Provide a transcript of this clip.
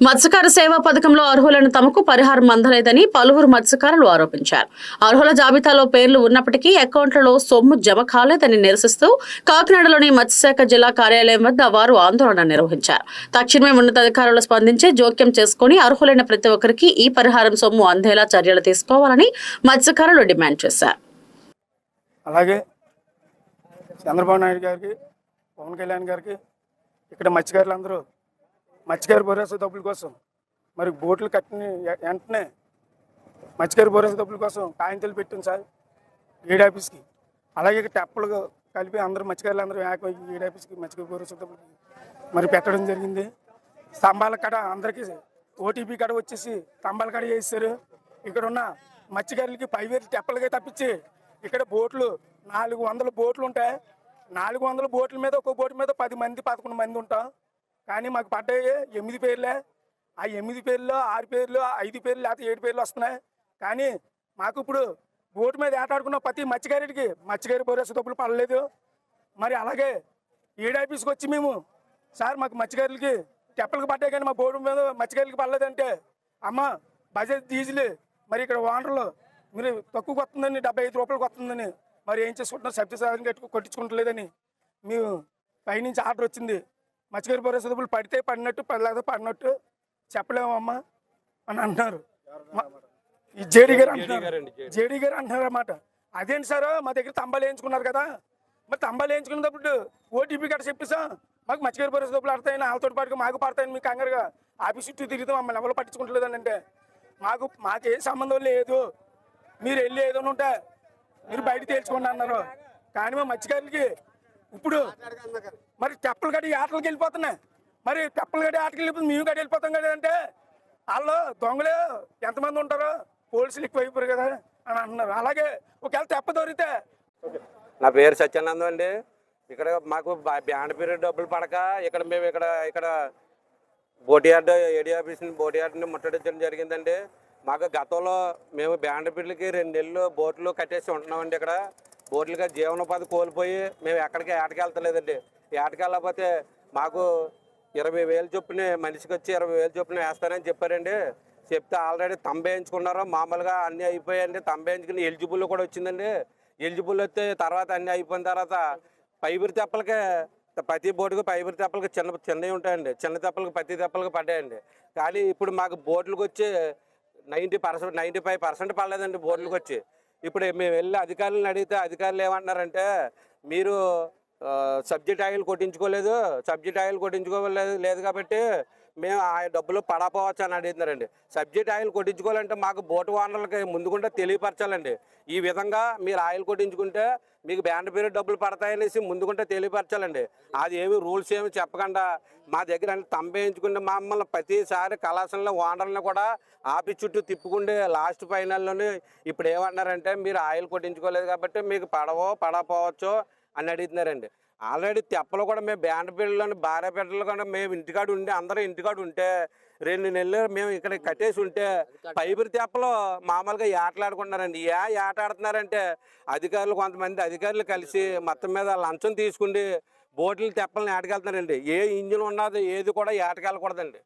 మత్స్యకార సేవా పథకంలో అర్హులను తమకు పరిహారం అందలేదని పలువురు మత్స్యకారులు ఆరోపించారు. అర్హుల జాబితాలో పేర్లు ఉన్నప్పటికీ అకౌంట్లలో సొమ్ము జమ కాలేదని నిరసిస్తూ కాకినాడలోని మత్స్యశాఖ జిల్లా కార్యాలయం వద్ద వారు ఆందోళన నిర్వహించారు. తక్షణమే ఉన్నతాధికారులు స్పందించి జోక్యం చేసుకుని అర్హులైన ప్రతి ఒక్కరికి ఈ పరిహారం సొమ్ము అందేలా చర్యలు తీసుకోవాలని మత్స్యకారులు డిమాండ్ చేశారు. అలాగే చంద్రబాబు నాయుడు గారికి, పవన్ కళ్యాణ్ గారికి ఇక్కడ మత్స్యకారులందరూ మత్స్యకార భరోసా డబ్బుల కోసం మరి బోట్లు కట్టిన వెంటనే మత్స్యకార భరోసా డబ్బుల కోసం కాయింతలు పెట్టింది సార్ ఈడీ ఆఫీస్కి. అలాగే టెప్పలు కలిపి అందరూ మత్స్యకారులు అందరూ ఈడీ ఆఫీస్కి మత్స్యకార భరోసా డబ్బులకి మరి పెట్టడం జరిగింది. స్తంభాల కాడ అందరికీ ఓటీపీ కాడ వచ్చేసి స్తంభాల కాడ వేస్తారు. ఇక్కడ ఉన్న మత్స్యకారులకి 10,000 టెప్పలకే తప్పించి ఇక్కడ బోట్లు 400 బోట్లు ఉంటాయి. 400 బోట్ల మీద ఒక్కో బోటు మీద 10 మంది 11 మంది ఉంటాం. కానీ మాకు పడ్డాయి 8 పేర్లే. ఆ 8 పేర్లు 6 పేర్లు 5 పేర్లు లేకపోతే 7 పేర్లు వస్తున్నాయి. కానీ మాకు ఇప్పుడు బోటు మీద ఏటాడుకున్న ప్రతి మత్స్యకారుడికి మత్స్యకారి భరోసా డబ్బులు పడలేదు. మరి అలాగే ఈడీ ఆఫీస్కి వచ్చి మేము సార్ మాకు మత్స్యకారులకి టెప్పలకు పడ్డాయి కానీ మా బోటు మీద మత్స్యకారులకి పడలేదంటే అమ్మ బజెట్ డీజిల్ మరి ఇక్కడ ఓనర్లు మీరు తక్కువకి వస్తుందని 75 రూపాయలకు వస్తుందని మరి ఏం చేసుకుంటున్నారు సబ్సిడీ సాధన కొట్టించుకుంటలేదని మేము పైనుంచి ఆర్డర్ వచ్చింది. మత్స్యకార భరోసా డబ్బులు పడితే పడినట్టు పడలేదో పడినట్టు చెప్పలేమమ్మా అని అంటున్నారు. ఈ జేడీ గారు అంటున్నారు అన్నమాట. అదేంటి సార్ మా దగ్గర తంబాలు వేయించుకున్నారు కదా, మరి తంబాలు వేయించుకున్నప్పుడు ఓటీపీ గట్రా చెప్పేసాం మాకు మత్స్యకార భరోసా డబ్బులు పడతాయని వాళ్ళతో పాటు మాకు పడతాయని మీకు కంగారుగా ఆఫీస్ చుట్టూ తిరిగితే మమ్మల్ని ఎవరు పట్టించుకుంటలేదని అంటే మాకేం సంబంధం లేదు, మీరు వెళ్ళి ఏదైనా ఉంటే మీరు బయట తేల్చుకోండి అన్నారు. కానీ మా మత్స్యకారులకి ఇప్పుడు మరి తెప్పలు గడి ఆటలకు వెళ్ళిపోతున్నాయి. మరి తెప్పలు గడి ఆటకి వెళ్ళిపోతుంది మేము గడి వెళ్ళిపోతాం కదా అంటే వాళ్ళు దొంగలు ఎంతమంది ఉంటారో పోలీసులు ఎక్కువ అయిపోయారు కదా అని అంటున్నారు. అలాగే ఒకవేళ తెప్ప దొరికితే నా పేరు సత్యానందం అండి. ఇక్కడ మాకు బ్యాండ్ పీరియడ్ డబ్బులు పడక మేము ఇక్కడ బోటియార్డ్ ఏడీ ఆఫీస్ని బోటియార్డ్ని ముట్టడించడం జరిగిందండి. మాకు గతంలో మేము బ్యాండ్ పీరియడ్కి 2 నెలలు బోట్లు కట్టేసి ఉంటున్నామండి. ఇక్కడ బోట్లుగా జీవనోపాధి కోల్పోయి మేము ఎక్కడికి ఏటకెళ్తలేదండి. ఏటకెళ్ళకపోతే మాకు 20,000 చొప్పున మనిషికి వచ్చి 20,000 చొప్పున వేస్తారని చెప్పారండి. చెప్తే ఆల్రెడీ తంబేయించుకున్నారు. మామూలుగా అన్నీ అయిపోయాయండి. తంబేయించుకుని ఎలిజిబుల్ కూడా వచ్చిందండి. ఎలిజిబుల్ వస్తే తర్వాత అన్నీ అయిపోయిన తర్వాత పైబిరి తెప్పలకే ప్రతి బోటుకు పైబిరి తెప్పలకి చిన్నవి ఉంటాయండి. చిన్న తెప్పలకి ప్రతి తెప్పలకి పడ్డాయండి. కానీ ఇప్పుడు మాకు బోట్లకు వచ్చి 95% పడలేదండి బోట్లకు వచ్చి. ఇప్పుడు మేము వెళ్ళి అధికారులను అడిగితే అధికారులు ఏమంటున్నారంటే మీరు సబ్జెక్ట్ ఆయిల్ కొట్టించుకోలేదు, సబ్జెక్ట్ ఆయిల్ కొట్టించుకోలేదు కాబట్టి మేము ఆ డబ్బులు పడపోవచ్చు అని అడుగుతున్నారండి. సబ్జెక్ట్ ఆయిల్ కొట్టించుకోవాలంటే మాకు బోటు ఓనర్లకి ముందుకుంటే తెలియపరచాలండి. ఈ విధంగా మీరు ఆయిల్ కొట్టించుకుంటే మీకు బ్యాండ్ పీరియడ్ డబ్బులు పడతాయనేసి ముందుకుంటే తెలియపరచాలండి. అది ఏమి రూల్స్ ఏమి చెప్పకుండా మా దగ్గర అంటే తంబేయించుకుంటే మమ్మల్ని ప్రతిసారి కళాశాలలో ఓనర్లను కూడా ఆఫీస్ చుట్టూ తిప్పుకుంటే లాస్ట్ ఫైనల్లోనే ఇప్పుడు ఏమన్నారంటే మీరు ఆయిల్ కొట్టించుకోలేదు కాబట్టి మీకు పడపోవచ్చు అని అడుగుతున్నారండి. ఆల్రెడీ తెప్పలు కూడా మేము బ్యాండ్ పీరియడ్లోని భార్య బిడ్డలు కూడా మేము ఇంటికాడ ఉండి అందరూ ఇంటికాడ ఉంటే 2 నెలలు మేము ఇక్కడ కట్టేసి ఉంటే పైబిరి తెప్పలు మామూలుగా ఏటలాడుకుంటున్నారండి. ఏట ఆడుతున్నారంటే కొంతమంది అధికారులు కలిసి మొత్తం మీద లంచం తీసుకుండి బోట్లు తెప్పలను ఏటకెళ్తున్నారండి. ఏ ఇంజిన్ ఉన్నది ఏది కూడా ఏటకెళ్ళకూడదండి.